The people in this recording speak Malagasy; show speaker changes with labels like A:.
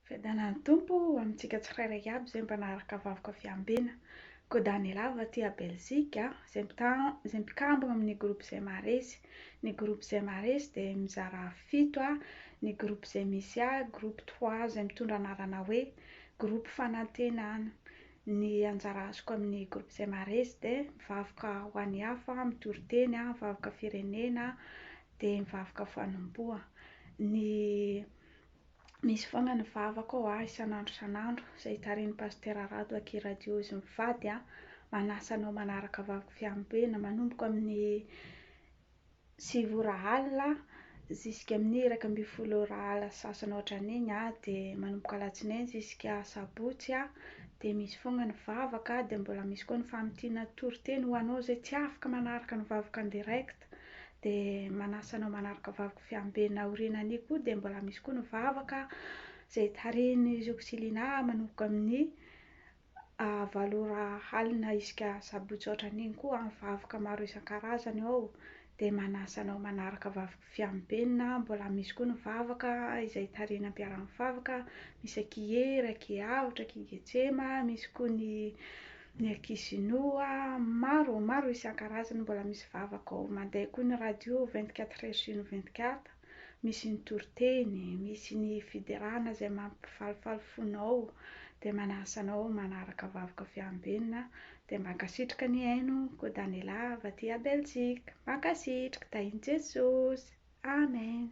A: Fiadanany tompo amintsika tsirairay aby izay mpanaraka vakoka fiambina. Kodanilava aty Belzika izay mpikambana amin'ny groupe izay maresy. Ny groupe izay maresy dia mizara 7 ny groupe izay misy groupe 3 izay mitondra anarana hoe groupe fanantenana. Ny anjara azoko amin'ny groupe izay maresy dia mivavaka ho an'ny hafa, mitory-teny, mivavaka firenena dia mivavaka fanomboha. Misy foana ny vavaka ao isan'andro izay tarihin'ny pasitera Rado Akiradio izy mivady manasa anao manaraka vavaka fiambina manomboka amin'ny 7 ora alina jusqu'à amin'ny 12 ora alina sasany ohatran'iny dia manomboka alatsinainy jusqu'à sabotsy dia misy foana ny vavaka dia mbola misy koa ny famitihana tory-teny ho anao izay tsy afaka manaraka ny vavaka en direct dia manasa anao manaraka vavaka fiambina aorianan'io koa dia mbola misy koa ny vavaka izay tarihin'ny Zoksiliana manomboka amin'ny 7 ora alina isika sabotsy ohatran'iny koa vavaka maro isan-karazany ao dia manasa anao manaraka vavaka fiambina. Mbola misy koa ny vavaka izay tarihin'ny ampiara-mivavaka misy akihery, akiavitra, akigetsema, misy koa ny akisinoa, maro isan-karazany mbola misy vavaka ao. Mandeha koa ny radio 24h/24, misy ny tory-teny, misy ny fiderana izay mampifalifaly fonao dia manasa anao manaraka vavaka fiambina dia mankasitraka ny aino Kodanilava aty Belzika. Mankasitraka, tahin'i Jesosy. Amen.